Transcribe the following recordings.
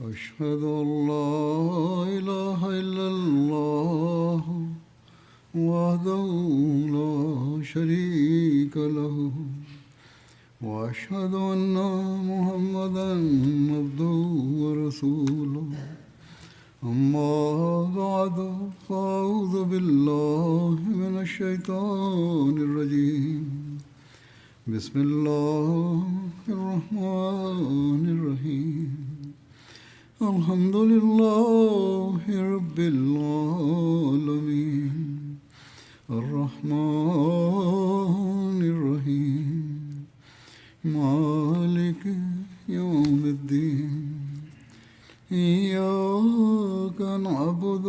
أشهد أن لا إله إلا الله وحده لا شريك له وأشهد أن محمدا عبده ورسوله أما بعد فأعوذ بالله من الشيطان الرجيم بسم الله الرحمن الرحيم الحمد لله رب العالمين الرحمن الرحيم مالك يوم الدين إياك نعبد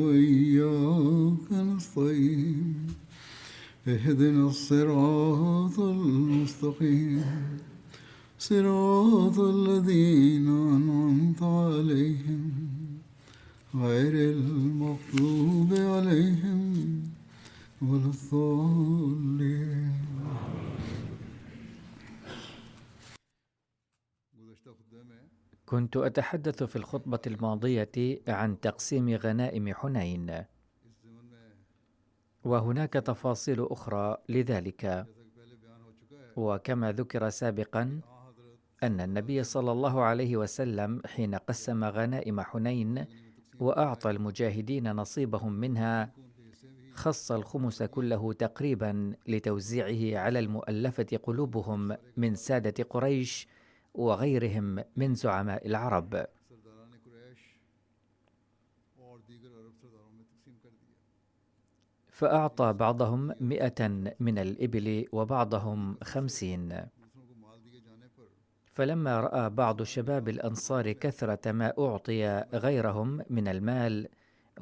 وإياك نستعين اهدنا الصراط المستقيم صراط الذين أنعمت عليهم غير المغضوب عليهم ولا الضالين. كنت أتحدث في الخطبة الماضية عن تقسيم غنائم حنين، وهناك تفاصيل أخرى لذلك. وكما ذكر سابقا أن النبي صلى الله عليه وسلم حين قسم غنائم حنين وأعطى المجاهدين نصيبهم منها خص الخمس كله تقريبا لتوزيعه على المؤلفة قلوبهم من سادة قريش وغيرهم من زعماء العرب. فأعطى بعضهم 100 من الإبل وبعضهم 50. فلما رأى بعض شباب الأنصار كثرة ما أعطي غيرهم من المال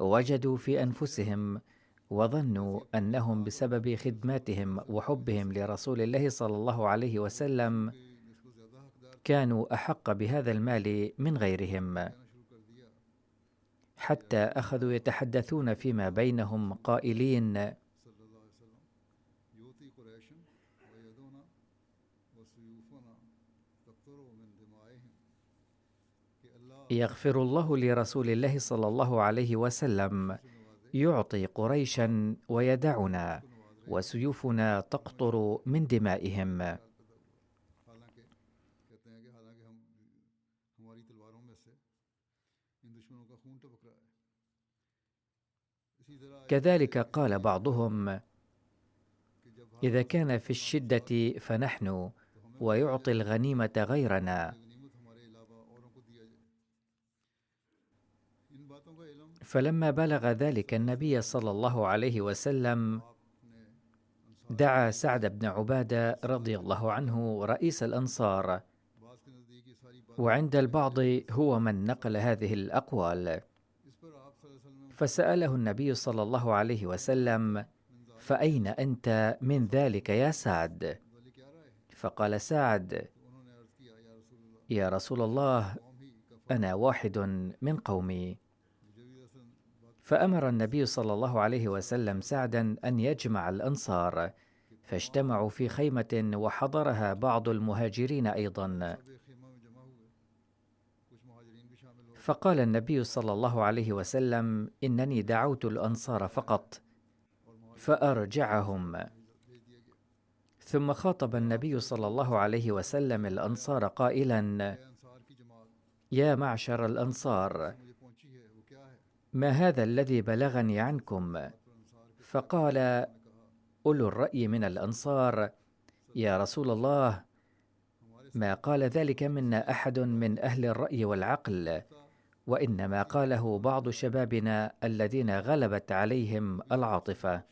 وجدوا في أنفسهم وظنوا أنهم بسبب خدماتهم وحبهم لرسول الله صلى الله عليه وسلم كانوا أحق بهذا المال من غيرهم، حتى أخذوا يتحدثون فيما بينهم قائلين: يغفر الله لرسول الله صلى الله عليه وسلم، يعطي قريشا ويدعنا وسيوفنا تقطر من دمائهم. كذلك قال بعضهم: إذا كان في الشدة فنحن، ويعطي الغنيمة غيرنا. فلما بلغ ذلك النبي صلى الله عليه وسلم دعا سعد بن عبادة رضي الله عنه رئيس الأنصار، وعند البعض هو من نقل هذه الأقوال، فسأله النبي صلى الله عليه وسلم: فأين أنت من ذلك يا سعد؟ فقال سعد: يا رسول الله، أنا واحد من قومي. فأمر النبي صلى الله عليه وسلم سعدا أن يجمع الأنصار، فاجتمعوا في خيمة وحضرها بعض المهاجرين أيضا. فقال النبي صلى الله عليه وسلم: إنني دعوت الأنصار فقط، فأرجعهم. ثم خاطب النبي صلى الله عليه وسلم الأنصار قائلا: يا معشر الأنصار، ما هذا الذي بلغني عنكم؟ فقال أولو الرأي من الأنصار: يا رسول الله، ما قال ذلك منا أحد من أهل الرأي والعقل، وإنما قاله بعض شبابنا الذين غلبت عليهم العاطفة.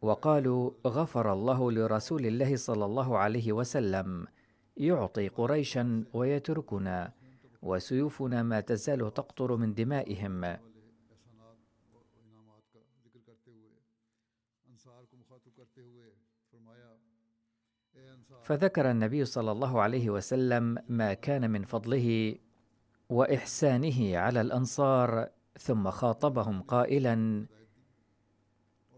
وقالوا: غفر الله لرسول الله صلى الله عليه وسلم، يعطي قريشا ويتركنا، وسيوفنا ما تزال تقطر من دمائهم. فذكر النبي صلى الله عليه وسلم ما كان من فضله وإحسانه على الأنصار، ثم خاطبهم قائلا: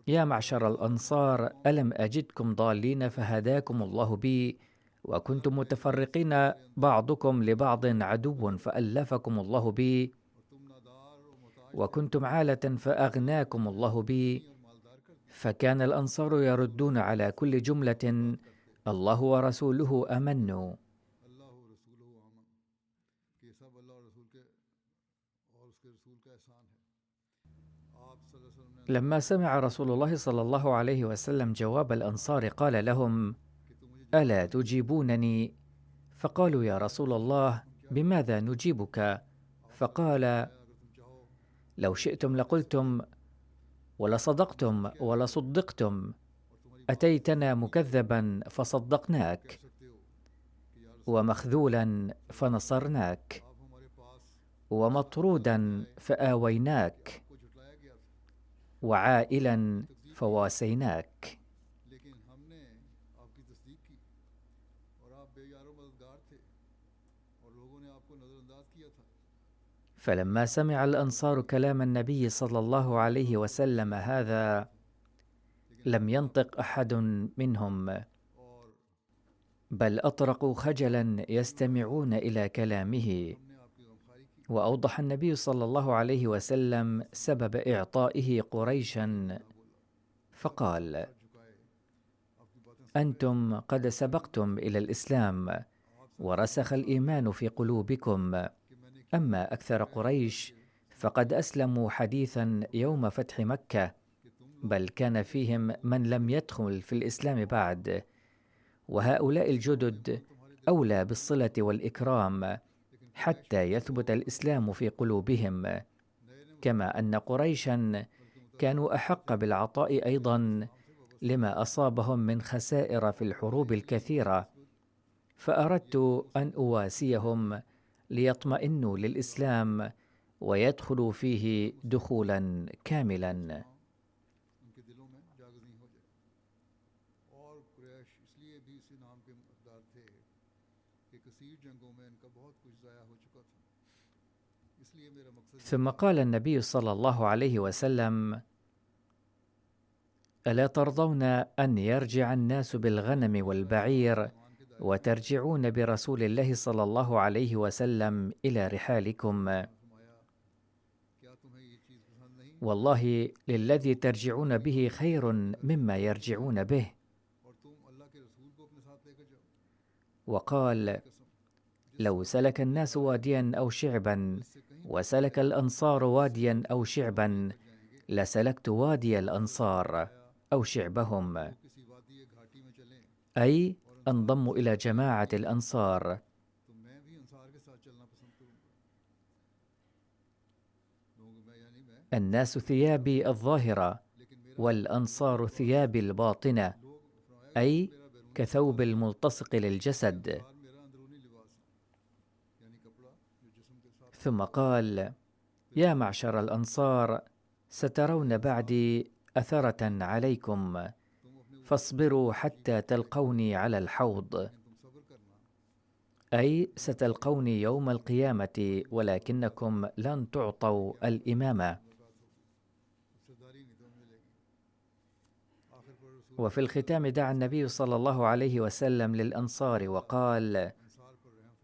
يا معشر الأنصار، ألم أجدكم ضالين فهداكم الله بي، وكنتم متفرقين بعضكم لبعض عدو فألفكم الله بي، وكنتم عالة فأغناكم الله بي. فكان الأنصار يردون على كل جملة: الله ورسوله أمنوا. لما سمع رسول الله صلى الله عليه وسلم جواب الأنصار قال لهم: ألا تجيبونني؟ فقالوا: يا رسول الله، بماذا نجيبك؟ فقال: لو شئتم لقلتم ولصدقتم ولصدقتم، أتيتنا مكذبا فصدقناك، ومخذولا فنصرناك، ومطرودا فآويناك، وعائلا فواسيناك. فلما سمع الأنصار كلام النبي صلى الله عليه وسلم هذا لم ينطق أحد منهم، بل أطرقوا خجلا يستمعون إلى كلامه. وأوضح النبي صلى الله عليه وسلم سبب إعطائه قريشا، فقال: أنتم قد سبقتم إلى الإسلام ورسخ الإيمان في قلوبكم، أما أكثر قريش فقد أسلموا حديثا يوم فتح مكة، بل كان فيهم من لم يدخل في الإسلام بعد، وهؤلاء الجدد أولى بالصلة والإكرام حتى يثبت الإسلام في قلوبهم، كما أن قريشا كانوا أحق بالعطاء أيضا لما أصابهم من خسائر في الحروب الكثيرة، فأردت أن أواسيهم ليطمئنوا للإسلام ويدخلوا فيه دخولا كاملا. ثم قال النبي صلى الله عليه وسلم: ألا ترضون أن يرجع الناس بالغنم والبعير وترجعون برسول الله صلى الله عليه وسلم إلى رحالكم؟ والله للذي ترجعون به خير مما يرجعون به. وقال: لو سلك الناس واديا أو شعبا وسلك الأنصار واديا أو شعبا لسلكت وادي الأنصار أو شعبهم، أي انضموا إلى جماعة الأنصار. الناس ثيابي الظاهرة والأنصار ثيابي الباطنة، أي كثوب الملتصق للجسد. ثم قال: يا معشر الأنصار، سترون بعدي أثرة عليكم، فاصبروا حتى تلقوني على الحوض، أي ستلقوني يوم القيامة ولكنكم لن تعطوا الإمامة. وفي الختام دعا النبي صلى الله عليه وسلم للأنصار وقال: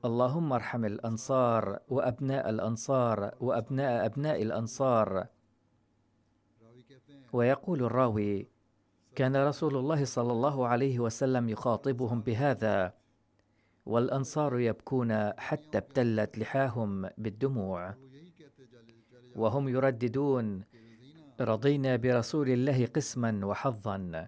اللهم ارحم الأنصار وأبناء الأنصار وأبناء أبناء الأنصار. ويقول الراوي: كان رسول الله صلى الله عليه وسلم يخاطبهم بهذا، والأنصار يبكون حتى ابتلت لحاهم بالدموع، وهم يرددون: رضينا برسول الله قسما وحظا.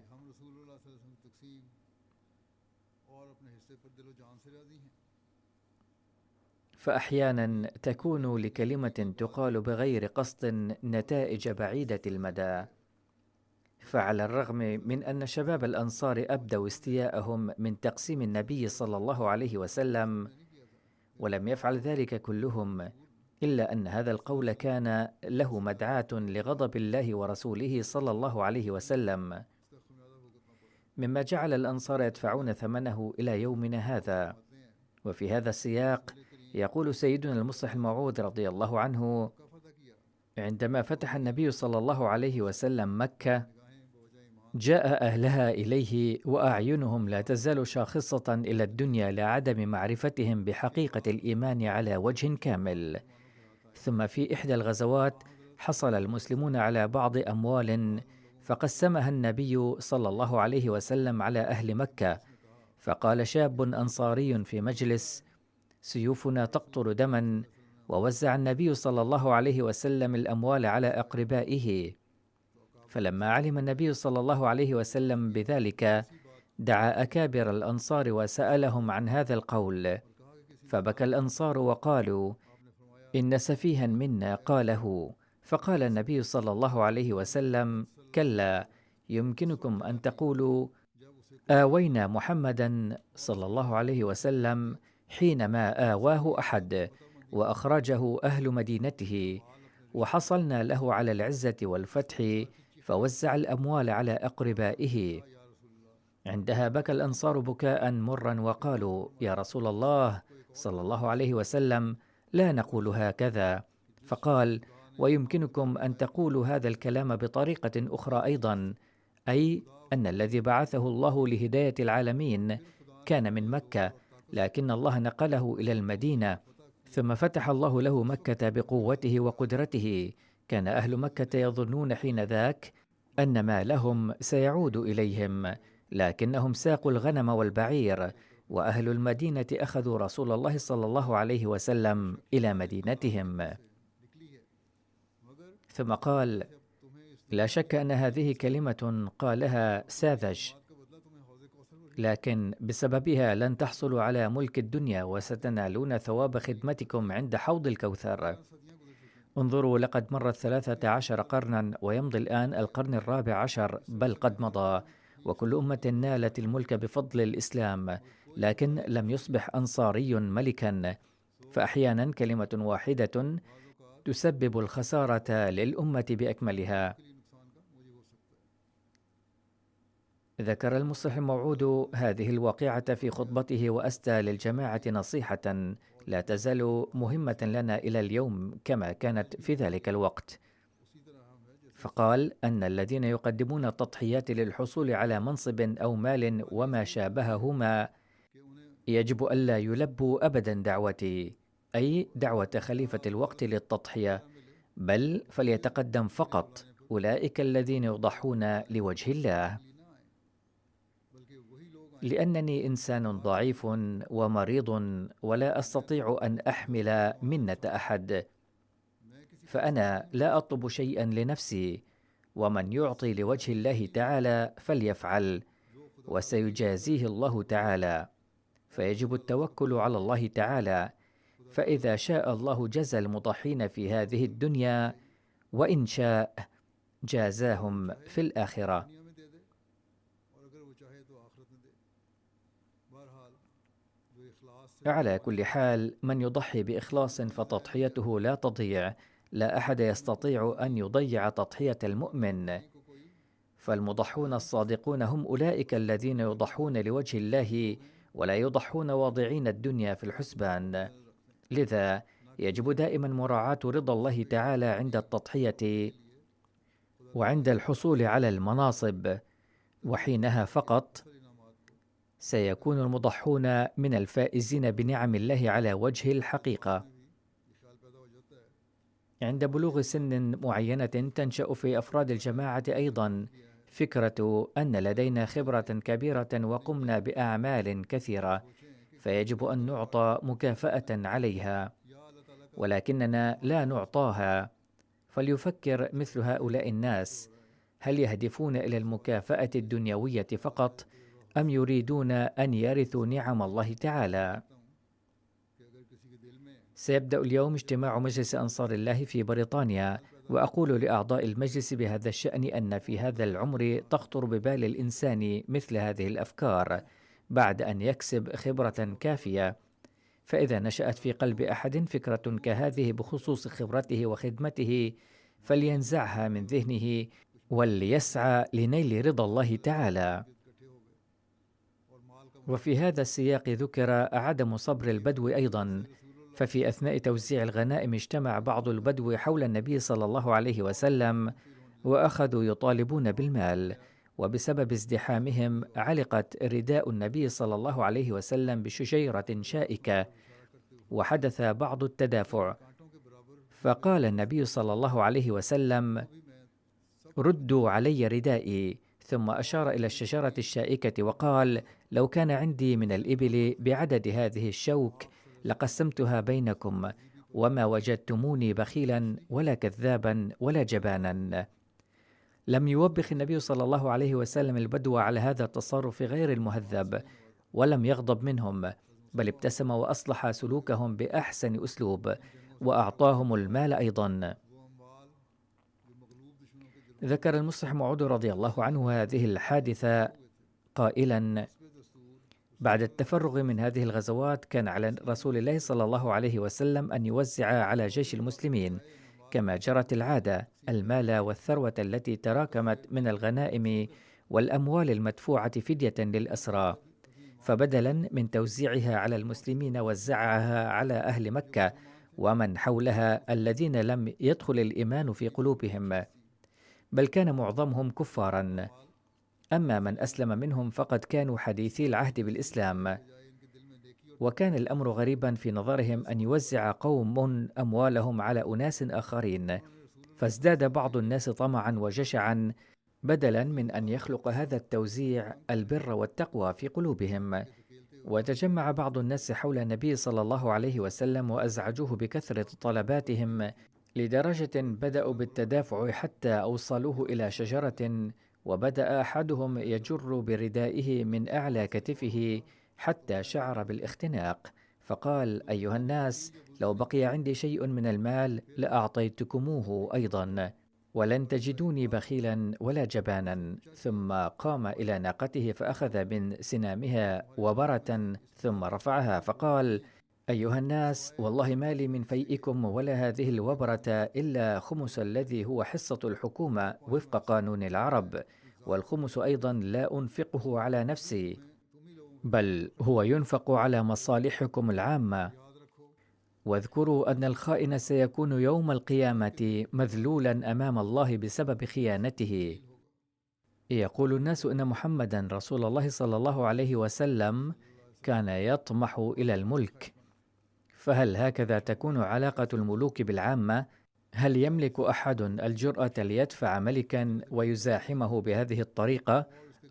فأحيانا تكون لكلمة تقال بغير قصد نتائج بعيدة المدى. فعلى الرغم من أن شباب الأنصار أبدوا استياءهم من تقسيم النبي صلى الله عليه وسلم، ولم يفعل ذلك كلهم، إلا أن هذا القول كان له مدعاة لغضب الله ورسوله صلى الله عليه وسلم، مما جعل الأنصار يدفعون ثمنه إلى يومنا هذا. وفي هذا السياق يقول سيدنا المصلح الموعود رضي الله عنه: عندما فتح النبي صلى الله عليه وسلم مكة، جاء أهلها إليه وأعينهم لا تزال شاخصة إلى الدنيا لعدم معرفتهم بحقيقة الإيمان على وجه كامل. ثم في إحدى الغزوات حصل المسلمون على بعض أموال فقسمها النبي صلى الله عليه وسلم على أهل مكة، فقال شاب أنصاري في مجلس: سيوفنا تقطر دما. ووزع النبي صلى الله عليه وسلم الأموال على أقربائه. فلما علم النبي صلى الله عليه وسلم بذلك دعا أكابر الأنصار وسألهم عن هذا القول، فبكى الأنصار وقالوا: إن سفيها منا قاله. فقال النبي صلى الله عليه وسلم: كلا، يمكنكم أن تقولوا: آوينا محمدا صلى الله عليه وسلم حينما آواه أحد وأخرجه أهل مدينته، وحصلنا له على العزة والفتح فوزع الأموال على أقربائه. عندها بكى الأنصار بكاء مرا وقالوا: يا رسول الله صلى الله عليه وسلم، لا نقول هكذا. فقال: ويمكنكم أن تقولوا هذا الكلام بطريقة أخرى أيضا، أي أن الذي بعثه الله لهداية العالمين كان من مكة، لكن الله نقله إلى المدينة، ثم فتح الله له مكة بقوته وقدرته. كان أهل مكة يظنون حينذاك أن ما لهم سيعود إليهم، لكنهم ساقوا الغنم والبعير، وأهل المدينة أخذوا رسول الله صلى الله عليه وسلم إلى مدينتهم. ثم قال: لا شك أن هذه كلمة قالها ساذج، لكن بسببها لن تحصلوا على ملك الدنيا وستنالون ثواب خدمتكم عند حوض الكوثر. انظروا، لقد مرت 13 قرنا ويمضي الآن القرن 14، بل قد مضى، وكل أمة نالت الملك بفضل الإسلام، لكن لم يصبح أنصاري ملكا. فأحيانا كلمة واحدة تسبب الخسارة للأمة بأكملها. ذكر المصلح الموعود هذه الواقعة في خطبته وأسدى للجماعة نصيحة لا تزال مهمة لنا إلى اليوم كما كانت في ذلك الوقت. فقال أن الذين يقدمون التضحيات للحصول على منصب أو مال وما شابههما يجب ألا يلبوا أبدا دعوتي، أي دعوة خليفة الوقت للتضحية، بل فليتقدم فقط أولئك الذين يضحون لوجه الله. لأنني إنسان ضعيف ومريض ولا أستطيع أن أحمل منة أحد، فأنا لا أطلب شيئا لنفسي، ومن يعطي لوجه الله تعالى فليفعل، وسيجازيه الله تعالى. فيجب التوكل على الله تعالى، فإذا شاء الله جزى المضحين في هذه الدنيا، وإن شاء جازاهم في الآخرة. على كل حال، من يضحي بإخلاص فتضحيته لا تضيع. لا أحد يستطيع أن يضيع تضحية المؤمن، فالمضحون الصادقون هم أولئك الذين يضحون لوجه الله ولا يضحون واضعين الدنيا في الحسبان. لذا يجب دائما مراعاة رضا الله تعالى عند التضحية وعند الحصول على المناصب، وحينها فقط سيكون المضحون من الفائزين بنعم الله على وجه الحقيقة. عند بلوغ سن معينة تنشأ في أفراد الجماعة أيضا فكرة أن لدينا خبرة كبيرة وقمنا بأعمال كثيرة، فيجب أن نعطى مكافأة عليها، ولكننا لا نعطاها. فليفكر مثل هؤلاء الناس: هل يهدفون إلى المكافأة الدنيوية فقط، أم يريدون أن يرثوا نعم الله تعالى؟ سيبدأ اليوم اجتماع مجلس أنصار الله في بريطانيا، وأقول لأعضاء المجلس بهذا الشأن أن في هذا العمر تخطر ببال الإنسان مثل هذه الأفكار بعد أن يكسب خبرة كافية. فإذا نشأت في قلب أحد فكرة كهذه بخصوص خبرته وخدمته فلينزعها من ذهنه وليسعى لنيل رضا الله تعالى. وفي هذا السياق ذكر عدم صبر البدو أيضا، ففي أثناء توزيع الغنائم اجتمع بعض البدو حول النبي صلى الله عليه وسلم وأخذوا يطالبون بالمال، وبسبب ازدحامهم علقت رداء النبي صلى الله عليه وسلم بشجيرة شائكة، وحدث بعض التدافع، فقال النبي صلى الله عليه وسلم: ردوا علي ردائي، ثم أشار إلى الشجرة الشائكة وقال: لو كان عندي من الإبل بعدد هذه الشوك لقسمتها بينكم، وما وجدتموني بخيلا ولا كذابا ولا جبانا. لم يوبخ النبي صلى الله عليه وسلم البدو على هذا التصرف غير المهذب، ولم يغضب منهم، بل ابتسم وأصلح سلوكهم بأحسن أسلوب، وأعطاهم المال أيضا. ذكر المصلح موعود رضي الله عنه هذه الحادثة قائلا: بعد التفرغ من هذه الغزوات كان على رسول الله صلى الله عليه وسلم أن يوزع على جيش المسلمين كما جرت العادة المال والثروة التي تراكمت من الغنائم والأموال المدفوعة فدية للأسرى، فبدلا من توزيعها على المسلمين وزعها على أهل مكة ومن حولها الذين لم يدخل الإيمان في قلوبهم، بل كان معظمهم كفارا. أما من أسلم منهم فقد كانوا حديثي العهد بالإسلام، وكان الأمر غريبا في نظرهم أن يوزع قوم أموالهم على أناس آخرين، فازداد بعض الناس طمعا وجشعا بدلا من أن يخلق هذا التوزيع البر والتقوى في قلوبهم. وتجمع بعض الناس حول النبي صلى الله عليه وسلم وأزعجوه بكثرة طلباتهم، لدرجة بدأوا بالتدافع حتى أوصلوه إلى شجرة، وبدأ أحدهم يجر بردائه من أعلى كتفه حتى شعر بالاختناق، فقال: أيها الناس، لو بقي عندي شيء من المال لأعطيتكموه أيضا، ولن تجدوني بخيلا ولا جبانا. ثم قام إلى ناقته فأخذ من سنامها وبرة ثم رفعها فقال: أيها الناس، والله ما لي من فيئكم ولا هذه الوبرة إلا خمس الذي هو حصة الحكومة وفق قانون العرب، والخمس أيضا لا أنفقه على نفسي، بل هو ينفق على مصالحكم العامة. واذكروا أن الخائن سيكون يوم القيامة مذلولا أمام الله بسبب خيانته. يقول الناس إن محمدا رسول الله صلى الله عليه وسلم كان يطمح إلى الملك، فهل هكذا تكون علاقة الملوك بالعامة؟ هل يملك أحد الجرأة ليدفع ملكا ويزاحمه بهذه الطريقة،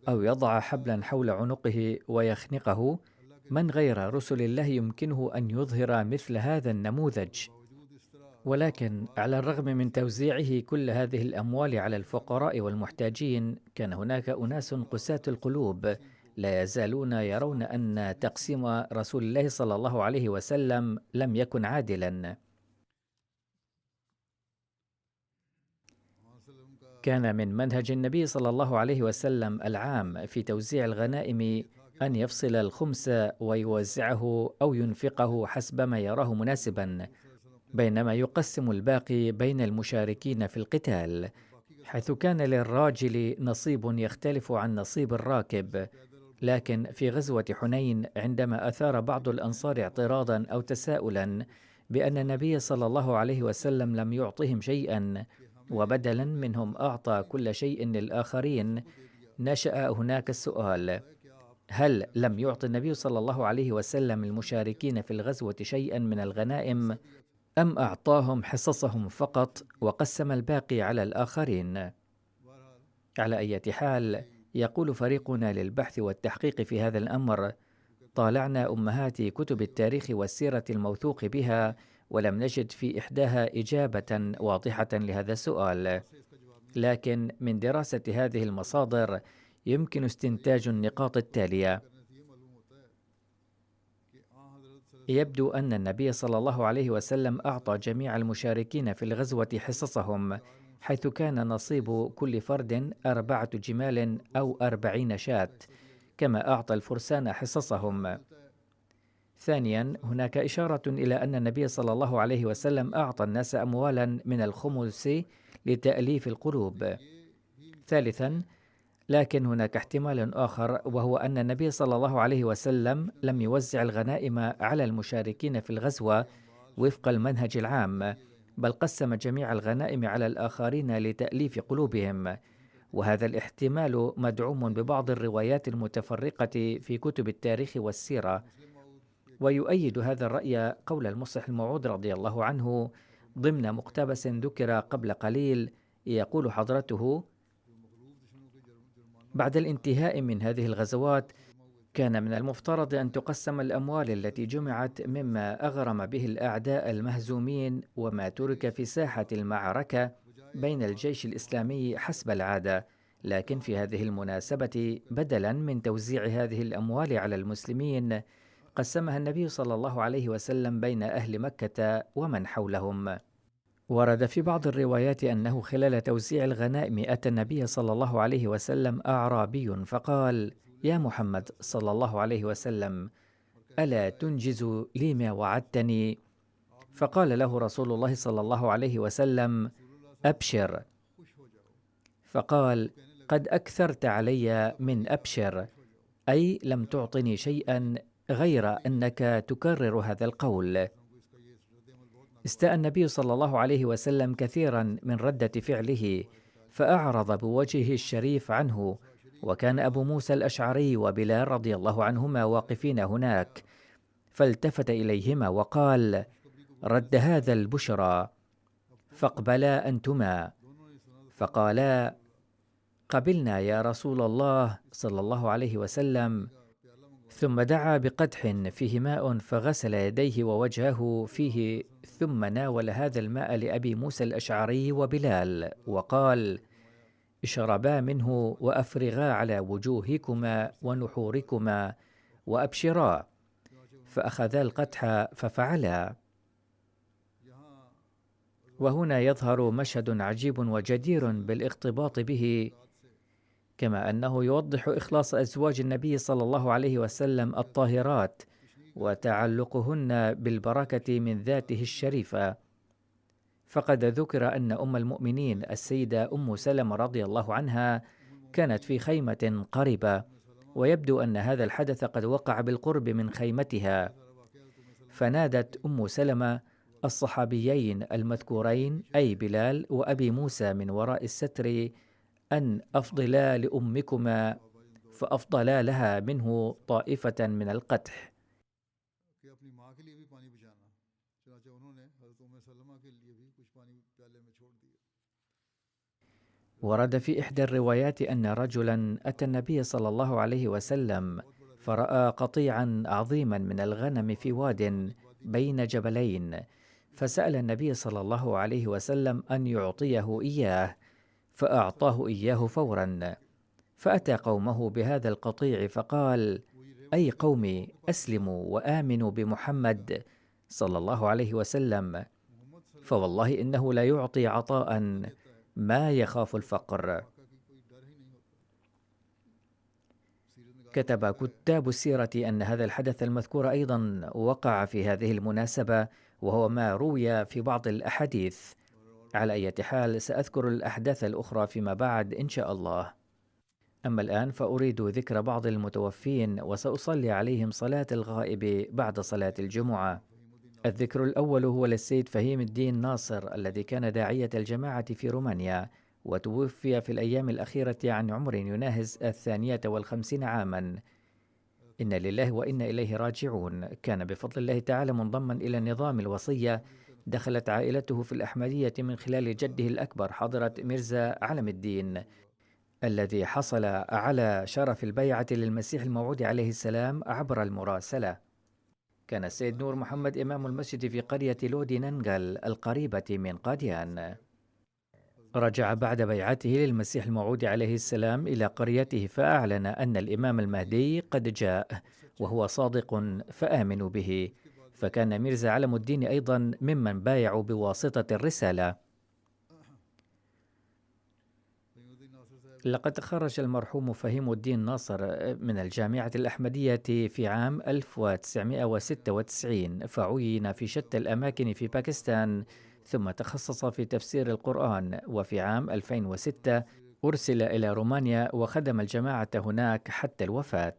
أو يضع حبلا حول عنقه ويخنقه؟ من غير رسل الله يمكنه أن يظهر مثل هذا النموذج؟ ولكن على الرغم من توزيعه كل هذه الأموال على الفقراء والمحتاجين، كان هناك أناس قساة القلوب لا يزالون يرون أن تقسيم رسول الله صلى الله عليه وسلم لم يكن عادلا. كان من منهج النبي صلى الله عليه وسلم العام في توزيع الغنائم أن يفصل الخمس ويوزعه أو ينفقه حسب ما يراه مناسبا، بينما يقسم الباقي بين المشاركين في القتال، حيث كان للراجل نصيب يختلف عن نصيب الراكب. لكن في غزوة حنين، عندما أثار بعض الأنصار اعتراضا أو تساؤلا بأن النبي صلى الله عليه وسلم لم يعطهم شيئا وبدلا منهم أعطى كل شيء للآخرين، نشأ هناك السؤال: هل لم يعطي النبي صلى الله عليه وسلم المشاركين في الغزوة شيئا من الغنائم، أم أعطاهم حصصهم فقط وقسم الباقي على الآخرين؟ على أي حال، يقول فريقنا للبحث والتحقيق في هذا الأمر: طالعنا أمهات كتب التاريخ والسيرة الموثوق بها، ولم نجد في إحداها إجابة واضحة لهذا السؤال. لكن من دراسة هذه المصادر يمكن استنتاج النقاط التالية: يبدو أن النبي صلى الله عليه وسلم أعطى جميع المشاركين في الغزوة حصصهم، حيث كان نصيب كل فرد 4 جمال أو 40 شاة، كما أعطى الفرسان حصصهم. ثانيا، هناك إشارة إلى أن النبي صلى الله عليه وسلم أعطى الناس أموالا من الخمس لتأليف القلوب. ثالثا، لكن هناك احتمال آخر، وهو أن النبي صلى الله عليه وسلم لم يوزع الغنائم على المشاركين في الغزوة وفق المنهج العام، بل قسم جميع الغنائم على الآخرين لتأليف قلوبهم، وهذا الاحتمال مدعوم ببعض الروايات المتفرقة في كتب التاريخ والسيرة. ويؤيد هذا الرأي قول المصلح الموعود رضي الله عنه ضمن مقتبس ذكر قبل قليل، يقول حضرته: بعد الانتهاء من هذه الغزوات كان من المفترض أن تقسم الأموال التي جمعت مما أغرم به الأعداء المهزومين وما ترك في ساحة المعركة بين الجيش الإسلامي حسب العادة، لكن في هذه المناسبة بدلاً من توزيع هذه الأموال على المسلمين قسمها النبي صلى الله عليه وسلم بين أهل مكة ومن حولهم. ورد في بعض الروايات أنه خلال توزيع الغنائم أتى النبي صلى الله عليه وسلم أعرابي فقال: يا محمد صلى الله عليه وسلم، ألا تنجز لي ما وعدتني؟ فقال له رسول الله صلى الله عليه وسلم: أبشر. فقال: قد أكثرت علي من أبشر، أي لم تعطني شيئا غير أنك تكرر هذا القول. استاء النبي صلى الله عليه وسلم كثيرا من ردة فعله، فأعرض بوجهه الشريف عنه، وكان أبو موسى الأشعري وبلال رضي الله عنهما واقفين هناك، فالتفت إليهما وقال: رد هذا البشرى، فاقبلا أنتما. فقالا: قبلنا يا رسول الله صلى الله عليه وسلم. ثم دعا بقدح فيه ماء فغسل يديه ووجهه فيه، ثم ناول هذا الماء لأبي موسى الأشعري وبلال وقال: اشربا منه وأفرغا على وجوهكما ونحوركما وأبشرا. فأخذا القدح ففعلا. وهنا يظهر مشهد عجيب وجدير بالاقتباط به، كما أنه يوضح إخلاص أزواج النبي صلى الله عليه وسلم الطاهرات وتعلقهن بالبركة من ذاته الشريفة. فقد ذكر أن أم المؤمنين السيدة أم سلمة رضي الله عنها كانت في خيمة قريبة، ويبدو أن هذا الحدث قد وقع بالقرب من خيمتها، فنادت أم سلمة الصحابيين المذكورين أي بلال وأبي موسى من وراء الستر أن أفضلا لأمكما، فأفضلا لها منه طائفة من القدح. ورد في إحدى الروايات أن رجلا أتى النبي صلى الله عليه وسلم فرأى قطيعا عظيما من الغنم في واد بين جبلين، فسأل النبي صلى الله عليه وسلم أن يعطيه إياه، فأعطاه إياه فورا. فأتى قومه بهذا القطيع فقال: أي قومي، أسلموا وآمنوا بمحمد صلى الله عليه وسلم، فوالله إنه لا يعطي عطاء ما يخاف الفقر. كتب كتاب السيرة أن هذا الحدث المذكور أيضا وقع في هذه المناسبة، وهو ما روي في بعض الأحاديث. على أي حال سأذكر الأحداث الأخرى فيما بعد إن شاء الله. أما الآن فأريد ذكر بعض المتوفين، وسأصلي عليهم صلاة الغائب بعد صلاة الجمعة. الذكر الأول هو للسيد فهيم الدين ناصر، الذي كان داعية الجماعة في رومانيا، وتوفي في الأيام الأخيرة عن عمر يناهز 52 عاما. إنا لله وإنا إليه راجعون. كان بفضل الله تعالى منضما إلى نظام الوصية. دخلت عائلته في الأحمدية من خلال جده الأكبر حضرة ميرزا علم الدين، الذي حصل على شرف البيعة للمسيح الموعود عليه السلام عبر المراسلة. كان السيد نور محمد إمام المسجد في قرية لودي ننغل القريبة من قاديان. رجع بعد بيعته للمسيح الموعود عليه السلام إلى قريته، فأعلن أن الإمام المهدي قد جاء وهو صادق فآمنوا به. فكان ميرزا علم الدين أيضا ممن بايعوا بواسطة الرسالة. لقد تخرج المرحوم فهيم الدين ناصر من الجامعة الأحمدية في عام 1996، فعين في شتى الأماكن في باكستان، ثم تخصص في تفسير القرآن. وفي عام 2006 أرسل إلى رومانيا وخدم الجماعة هناك حتى الوفاة.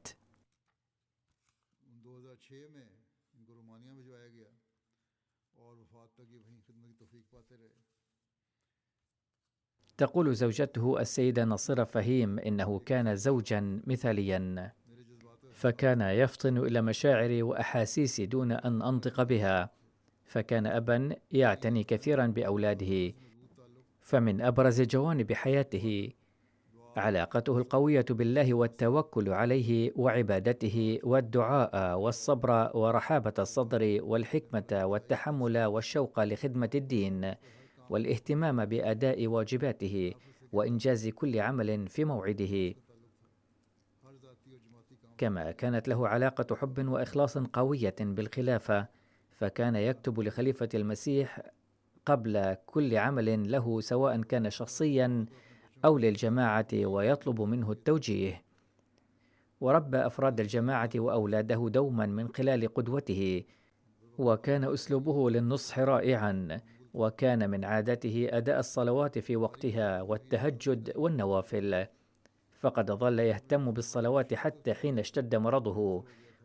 تقول زوجته السيدة نصيرة فهيم إنه كان زوجا مثاليا، فكان يفطن إلى مشاعري وأحاسيسي دون أن أنطق بها، فكان أبا يعتني كثيرا بأولاده. فمن أبرز جوانب حياته علاقته القوية بالله والتوكل عليه وعبادته والدعاء والصبر ورحابة الصدر والحكمة والتحمل والشوق لخدمة الدين والاهتمام بأداء واجباته وإنجاز كل عمل في موعده. كما كانت له علاقة حب وإخلاص قوية بالخلافة، فكان يكتب لخليفة المسيح قبل كل عمل له سواء كان شخصيا أو للجماعة ويطلب منه التوجيه. وربى أفراد الجماعة وأولاده دوما من خلال قدوته، وكان أسلوبه للنصح رائعا، وكان من عادته أداء الصلوات في وقتها والتهجد والنوافل، فقد ظل يهتم بالصلوات حتى حين اشتد مرضه،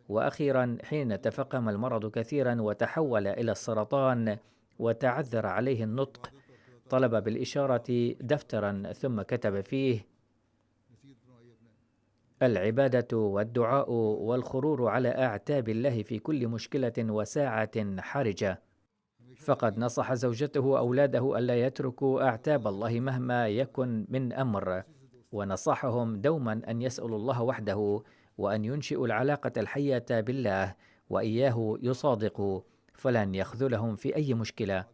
وأخيرا حين تفاقم المرض كثيرا وتحول إلى السرطان وتعذر عليه النطق، طلب بالإشارة دفترا ثم كتب فيه: العبادة والدعاء والخرور على أعتاب الله في كل مشكلة وساعة حرجة. فقد نصح زوجته وأولاده ألا يتركوا أعتاب الله مهما يكن من أمر، ونصحهم دوما أن يسألوا الله وحده، وأن ينشئوا العلاقة الحية بالله وإياه يصادقوا، فلن يخذلهم في أي مشكلة.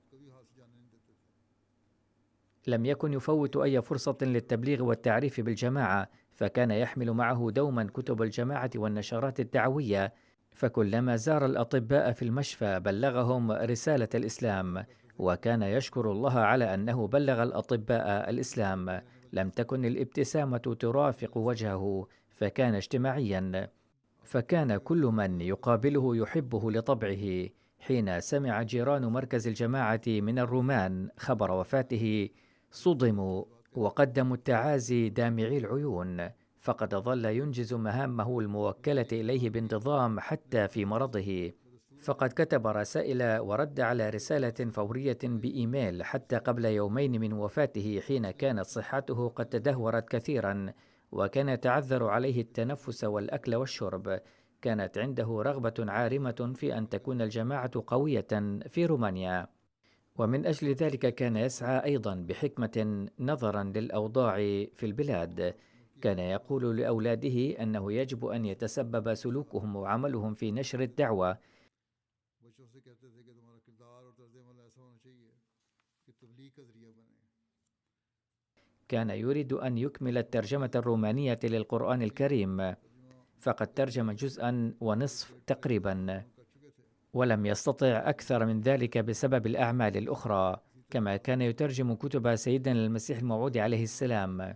لم يكن يفوت أي فرصة للتبليغ والتعريف بالجماعة، فكان يحمل معه دوما كتب الجماعة والنشرات الدعوية، فكلما زار الأطباء في المشفى بلغهم رسالة الإسلام، وكان يشكر الله على أنه بلغ الأطباء الإسلام. لم تكن الابتسامة ترافق وجهه، فكان اجتماعيا، فكان كل من يقابله يحبه لطبعه. حين سمع جيران مركز الجماعة من الرومان خبر وفاته صدموا وقدموا التعازي دامعي العيون، فقد ظل ينجز مهامه الموكلة إليه بانتظام حتى في مرضه، فقد كتب رسائل ورد على رسالة فورية بإيميل حتى قبل يومين من وفاته، حين كانت صحته قد تدهورت كثيرا، وكان يتعذر عليه التنفس والأكل والشرب. كانت عنده رغبة عارمة في أن تكون الجماعة قوية في رومانيا، ومن أجل ذلك كان يسعى أيضا بحكمة نظرا للأوضاع في البلاد. كان يقول لأولاده أنه يجب أن يتسبب سلوكهم وعملهم في نشر الدعوة. كان يريد أن يكمل الترجمة الرومانية للقرآن الكريم، فقد ترجم جزءا ونصف تقريبا، ولم يستطع أكثر من ذلك بسبب الأعمال الأخرى. كما كان يترجم كتب سيدنا المسيح الموعود عليه السلام.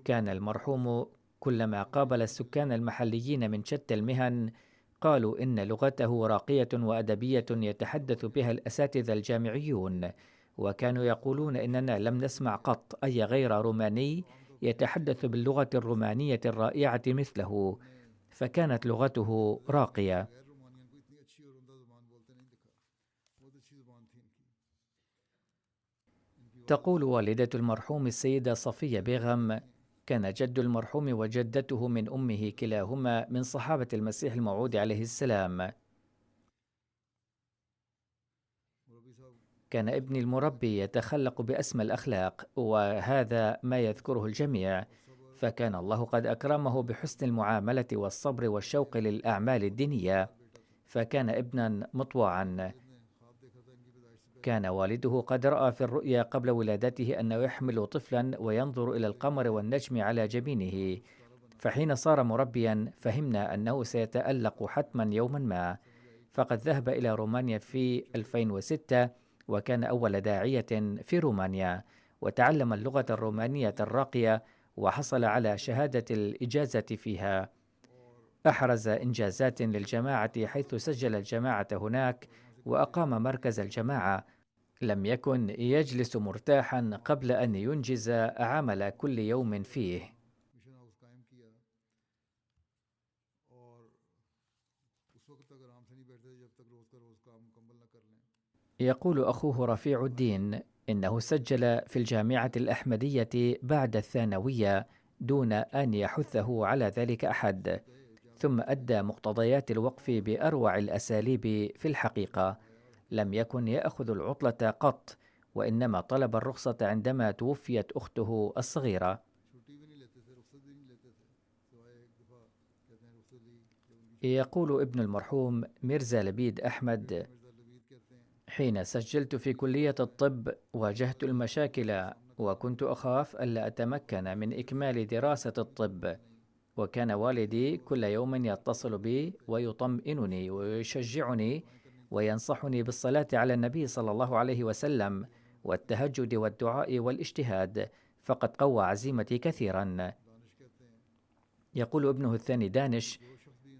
كان المرحوم كلما قابل السكان المحليين من شتى المهن قالوا إن لغته راقية وأدبية يتحدث بها الأساتذة الجامعيون، وكانوا يقولون إننا لم نسمع قط أي غير روماني يتحدث باللغة الرومانية الرائعة مثله، فكانت لغته راقية. تقول والدة المرحوم السيدة صفية بيغم: كان جد المرحوم وجدته من أمه كلاهما من صحابة المسيح الموعود عليه السلام. كان ابني المربي يتخلق بأسمى الأخلاق، وهذا ما يذكره الجميع، فكان الله قد أكرمه بحسن المعاملة والصبر والشوق للأعمال الدينية، فكان ابنا مطوعا. كان والده قد رأى في الرؤيا قبل ولادته أنه يحمل طفلا وينظر إلى القمر والنجم على جبينه، فحين صار مربيا فهمنا أنه سيتألق حتما يوما ما، فقد ذهب إلى رومانيا في 2006 وكان أول داعية في رومانيا، وتعلم اللغة الرومانية الراقية وحصل على شهادة الإجازة فيها. أحرز إنجازات للجماعة حيث سجل الجماعة هناك وأقام مركز الجماعة. لم يكن يجلس مرتاحا قبل أن ينجز عمل كل يوم فيه. يقول أخوه رفيع الدين إنه سجل في الجامعة الأحمدية بعد الثانوية دون أن يحثه على ذلك أحد، ثم أدى مقتضيات الوقف بأروع الأساليب. في الحقيقة لم يكن يأخذ العطلة قط، وإنما طلب الرخصة عندما توفيت أخته الصغيرة. يقول ابن المرحوم ميرزا لبيد أحمد: حين سجلت في كلية الطب واجهت المشاكل، وكنت أخاف ألا أتمكن من إكمال دراسة الطب، وكان والدي كل يوم يتصل بي ويطمئنني ويشجعني وينصحني بالصلاة على النبي صلى الله عليه وسلم والتهجد والدعاء والاجتهاد، فقد قوى عزيمتي كثيرا. يقول ابنه الثاني دانش: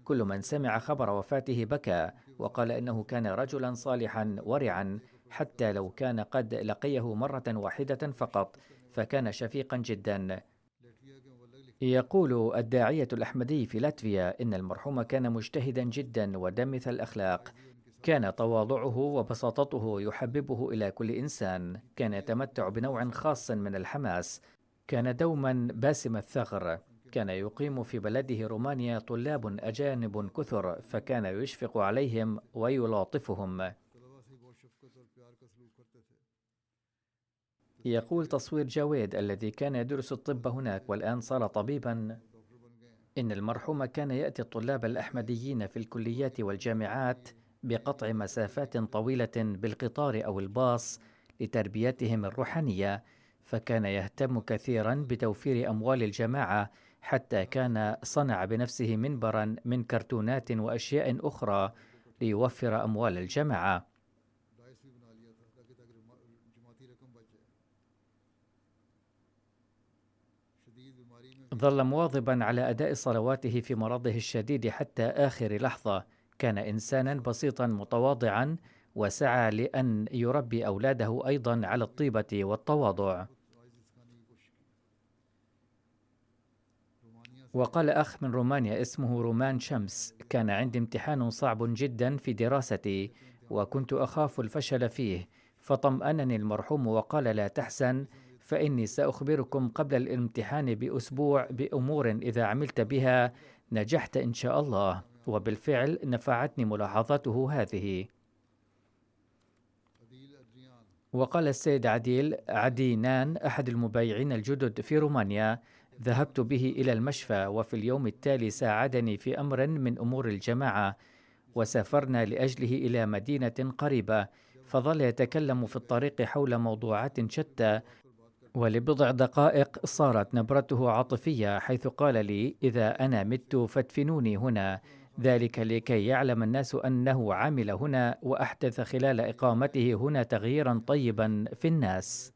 كل من سمع خبر وفاته بكى، وقال إنه كان رجلا صالحا ورعا، حتى لو كان قد لقيه مرة واحدة فقط، فكان شفيقا جدا. يقول الداعية الأحمدي في لاتفيا إن المرحوم كان مجتهدا جدا ودمث الأخلاق، كان تواضعه وبساطته يحببه إلى كل إنسان، كان يتمتع بنوع خاص من الحماس، كان دوما باسم الثغر، كان يقيم في بلده رومانيا طلاب أجانب كثر، فكان يشفق عليهم ويلاطفهم. يقول تصوير جويد الذي كان يدرس الطب هناك والآن صار طبيبا: إن المرحوم كان يأتي الطلاب الأحمديين في الكليات والجامعات بقطع مسافات طويلة بالقطار أو الباص لتربيتهم الروحانية، فكان يهتم كثيرا بتوفير أموال الجماعة، حتى كان صنع بنفسه منبرا من كرتونات وأشياء أخرى ليوفر أموال الجماعة. ظل مواظبا على أداء صلواته في مرضه الشديد حتى آخر لحظة، كان إنسانا بسيطا متواضعا، وسعى لأن يربي أولاده أيضا على الطيبة والتواضع. وقال أخ من رومانيا اسمه رومان شمس: كان عندي امتحان صعب جدا في دراستي، وكنت أخاف الفشل فيه، فطمأنني المرحوم وقال: لا تحزن، فإني سأخبركم قبل الامتحان بأسبوع بأمور إذا عملت بها نجحت إن شاء الله. وبالفعل نفعتني ملاحظاته هذه. وقال السيد عديل عدينان أحد المبايعين الجدد في رومانيا: ذهبت به إلى المشفى، وفي اليوم التالي ساعدني في أمر من أمور الجماعة، وسافرنا لأجله إلى مدينة قريبة، فظل يتكلم في الطريق حول موضوعات شتى، ولبضع دقائق صارت نبرته عاطفية، حيث قال لي: إذا أنا مت فادفنوني هنا، ذلك لكي يعلم الناس أنه عمل هنا وأحدث خلال إقامته هنا تغييرا طيبا في الناس.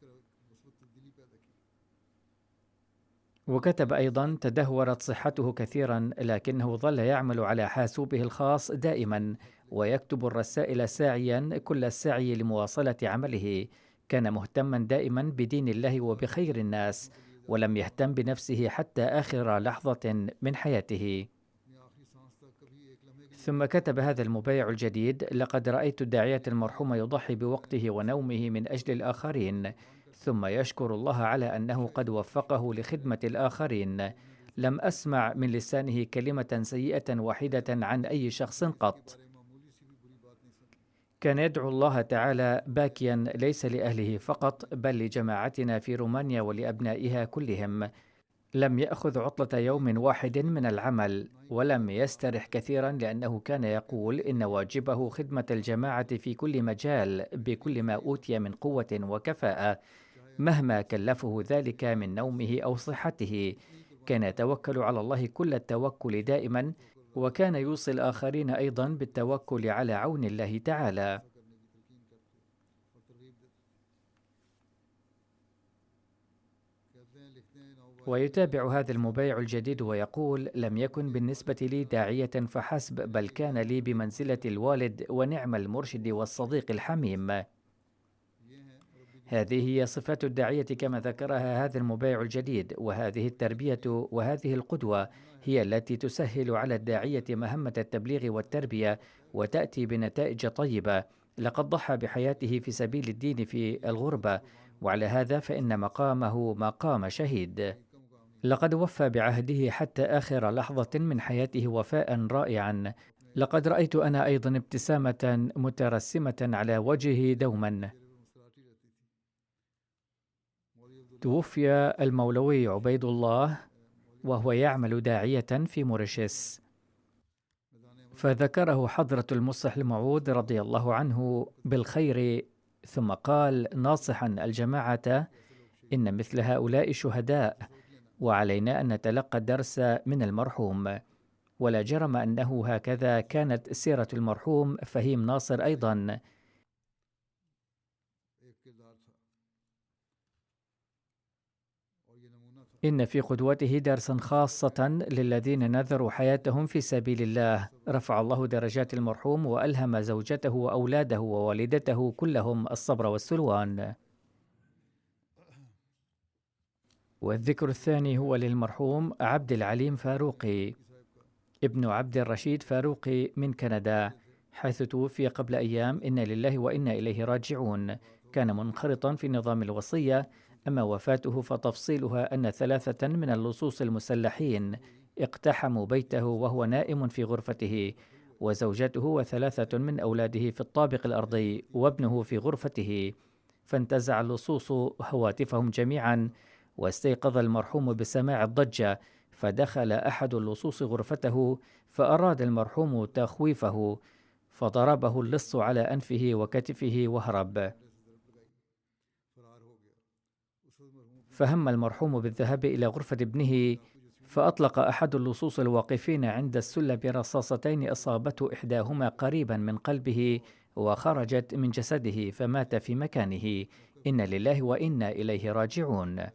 وكتب أيضا: تدهورت صحته كثيرا، لكنه ظل يعمل على حاسوبه الخاص دائما، ويكتب الرسائل ساعيا كل السعي لمواصلة عمله، كان مهتما دائما بدين الله وبخير الناس، ولم يهتم بنفسه حتى آخر لحظة من حياته. ثم كتب هذا المبايع الجديد: لقد رأيت الداعية المرحوم يضحي بوقته ونومه من أجل الآخرين، ثم يشكر الله على أنه قد وفقه لخدمة الآخرين. لم أسمع من لسانه كلمة سيئة واحدة عن أي شخص قط. كان يدعو الله تعالى باكيا ليس لأهله فقط، بل لجماعتنا في رومانيا ولأبنائها كلهم. لم يأخذ عطلة يوم واحد من العمل، ولم يسترح كثيرا، لأنه كان يقول إن واجبه خدمة الجماعة في كل مجال بكل ما أوتي من قوة وكفاءة، مهما كلفه ذلك من نومه أو صحته. كان يتوكل على الله كل التوكل دائما، وكان يوصي الآخرين أيضا بالتوكل على عون الله تعالى. ويتابع هذا المبايع الجديد ويقول: لم يكن بالنسبة لي داعية فحسب، بل كان لي بمنزلة الوالد ونعم المرشد والصديق الحميم. هذه هي صفات الداعية كما ذكرها هذا المبايع الجديد، وهذه التربية وهذه القدوة هي التي تسهل على الداعية مهمة التبليغ والتربية وتأتي بنتائج طيبة. لقد ضحى بحياته في سبيل الدين في الغربة، وعلى هذا فإن مقامه مقام شهيد. لقد وفى بعهده حتى آخر لحظة من حياته وفاء رائعا. لقد رأيت أنا أيضا ابتسامة مترسمة على وجهه دوما. توفي المولوي عبيد الله وهو يعمل داعية في موريشيس، فذكره حضرة المصلح الموعود رضي الله عنه بالخير، ثم قال ناصحا الجماعة: إن مثل هؤلاء شهداء، وعلينا أن نتلقى الدرس من المرحوم. ولا جرم أنه هكذا كانت سيرة المرحوم فهيم ناصر أيضا. إن في قدوته درسا خاصة للذين نذروا حياتهم في سبيل الله. رفع الله درجات المرحوم وألهم زوجته وأولاده ووالدته كلهم الصبر والسلوان. والذكر الثاني هو للمرحوم عبد العليم فاروقي، ابن عبد الرشيد فاروقي من كندا، حيث توفي قبل أيام. إنا لله وإنا إليه راجعون. كان منخرطا في نظام الوصية. أما وفاته فتفصيلها أن 3 من اللصوص المسلحين اقتحموا بيته وهو نائم في غرفته، وزوجته و3 من أولاده في الطابق الأرضي، وابنه في غرفته. فانتزع اللصوص هواتفهم جميعا، واستيقظ المرحوم بسماع الضجة، فدخل أحد اللصوص غرفته، فأراد المرحوم تخويفه، فضربه اللص على أنفه وكتفه وهرب. فهم المرحوم بالذهاب إلى غرفة ابنه، فأطلق أحد اللصوص الواقفين عند السلم رصاصتين أصابته إحداهما قريبا من قلبه وخرجت من جسده، فمات في مكانه. إنا لله وإنا إليه راجعون.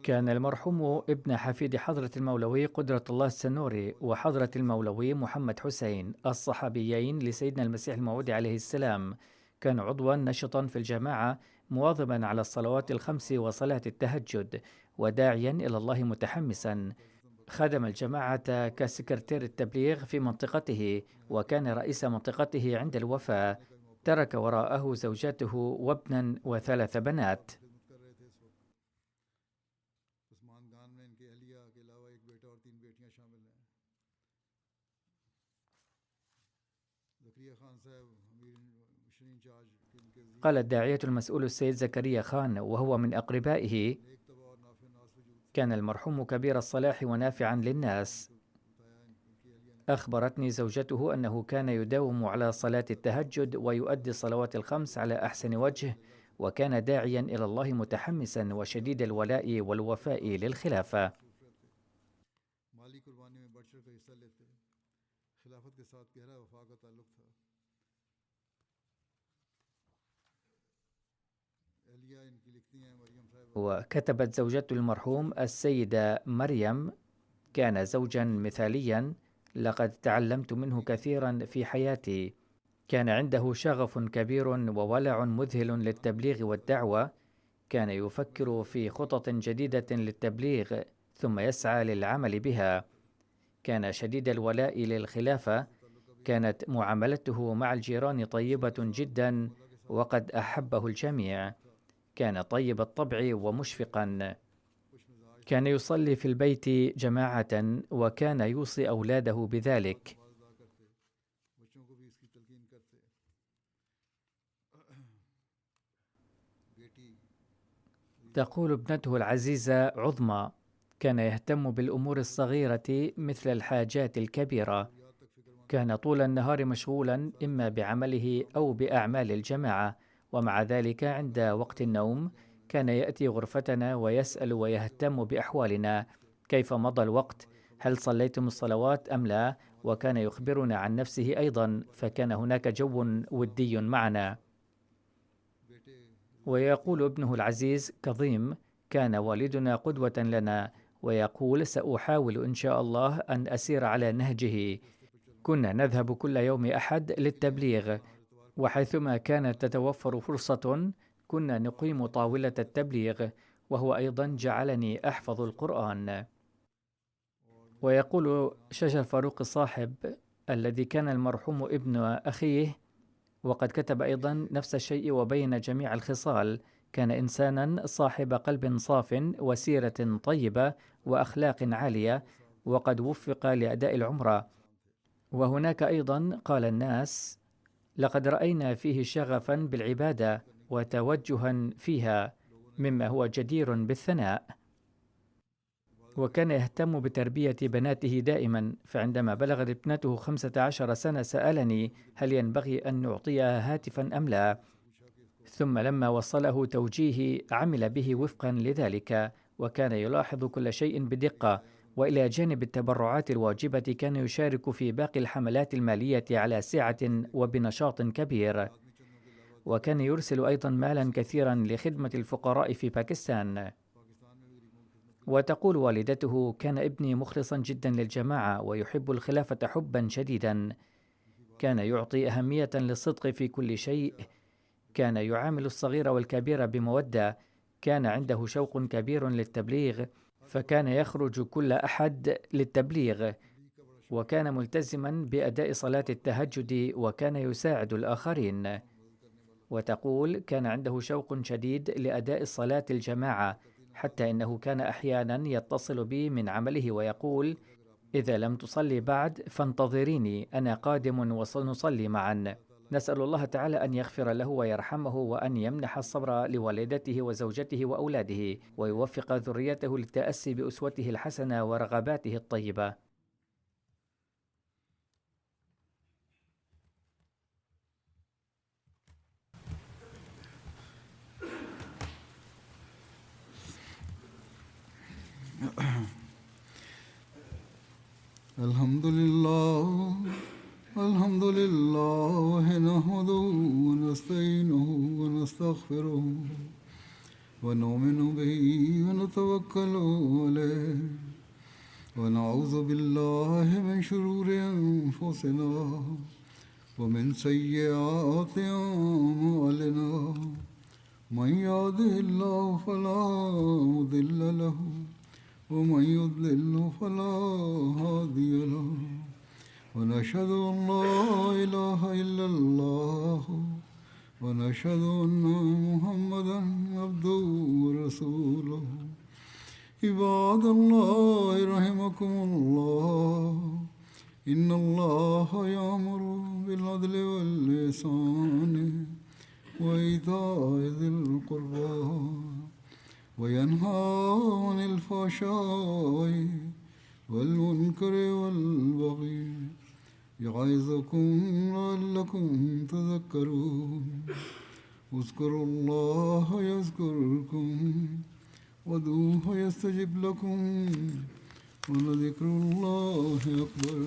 كان المرحوم ابن حفيد حضرة المولوي قدرة الله السنوري وحضرة المولوي محمد حسين الصحابيين لسيدنا المسيح الموعود عليه السلام. كان عضوا نشطا في الجماعة، مواظبا على الصلوات ال5 وصلاة التهجد، وداعيا إلى الله متحمسا. خدم الجماعة كسكرتير التبليغ في منطقته، وكان رئيس منطقته عند الوفاة. ترك وراءه زوجته وابنا و3 بنات. قال الداعية المسؤول السيد زكريا خان وهو من أقربائه: كان المرحوم كبير الصلاح ونافعا للناس. أخبرتني زوجته أنه كان يداوم على صلاة التهجد ويؤدي الصلوات ال5 على أحسن وجه، وكان داعيا إلى الله متحمسا وشديد الولاء والوفاء للخلافة. وكتبت زوجة المرحوم السيدة مريم: كان زوجا مثاليا، لقد تعلمت منه كثيرا في حياتي. كان عنده شغف كبير وولع مذهل للتبليغ والدعوة. كان يفكر في خطط جديدة للتبليغ ثم يسعى للعمل بها. كان شديد الولاء للخلافة. كانت معاملته مع الجيران طيبة جدا، وقد أحبه الجميع. كان طيب الطبع ومشفقا. كان يصلي في البيت جماعة، وكان يوصي أولاده بذلك. تقول ابنته العزيزة عظمى: كان يهتم بالأمور الصغيرة مثل الحاجات الكبيرة. كان طول النهار مشغولا إما بعمله أو بأعمال الجماعة، ومع ذلك عند وقت النوم كان يأتي غرفتنا ويسأل ويهتم بأحوالنا: كيف مضى الوقت؟ هل صليتم الصلوات أم لا؟ وكان يخبرنا عن نفسه أيضا، فكان هناك جو ودي معنا. ويقول ابنه العزيز كظيم: كان والدنا قدوة لنا، ويقول: سأحاول إن شاء الله أن أسير على نهجه. كنا نذهب كل يوم أحد للتبليغ، وحيثما كانت تتوفر فرصة كنا نقيم طاولة التبليغ، وهو أيضا جعلني أحفظ القرآن. ويقول شجر فاروق الصاحب الذي كان المرحوم ابن أخيه، وقد كتب أيضا نفس الشيء وبين جميع الخصال: كان إنسانا صاحب قلب صاف وسيرة طيبة وأخلاق عالية، وقد وفق لأداء العمرة. وهناك أيضا قال الناس: لقد رأينا فيه شغفا بالعبادة وتوجها فيها مما هو جدير بالثناء. وكان يهتم بتربية بناته دائما، فعندما بلغت ابنته 15 سنة سألني هل ينبغي أن نعطيها هاتفا أم لا، ثم لما وصله توجيهي عمل به وفقا لذلك، وكان يلاحظ كل شيء بدقة. وإلى جانب التبرعات الواجبة كان يشارك في باقي الحملات المالية على سعة وبنشاط كبير، وكان يرسل أيضا مالا كثيرا لخدمة الفقراء في باكستان. وتقول والدته: كان ابني مخلصا جدا للجماعة ويحب الخلافة حبا شديدا، كان يعطي أهمية للصدق في كل شيء، كان يعامل الصغير والكبير بمودة، كان عنده شوق كبير للتبليغ، فكان يخرج كل أحد للتبليغ، وكان ملتزما بأداء صلاة التهجد، وكان يساعد الآخرين. وتقول: كان عنده شوق شديد لأداء الصلاة الجماعة، حتى إنه كان أحيانا يتصل بي من عمله ويقول: إذا لم تصلي بعد فانتظريني، أنا قادم وسنصلي معا. نسأل الله تعالى أن يغفر له ويرحمه، وأن يمنح الصبر لوالدته وزوجته وأولاده، ويوفق ذريته للتأسي بأسوته الحسنة ورغباته الطيبة. الحمد لله نحمده ونستعينه ونستغفره ونؤمن به ونتوكل عليه ونعوذ بالله من شرور أنفسنا ومن سيئات أعمالنا. من يهده الله فلا مضل له ومن يضلل فلا هادي له. ونشهد أن لا إله إلا الله ونشهد أن محمدا عبده ورسوله. عباد الله رحمكم الله، إن الله يأمر بالعدل والإحسان وإيتاء ذي القربى وينهى عن الفحشاء والمنكر والبغي يعظكم لعلكم تذكرون. اذكروا الله يذكركم وادعوه يستجب لكم ولذكر الله أكبر.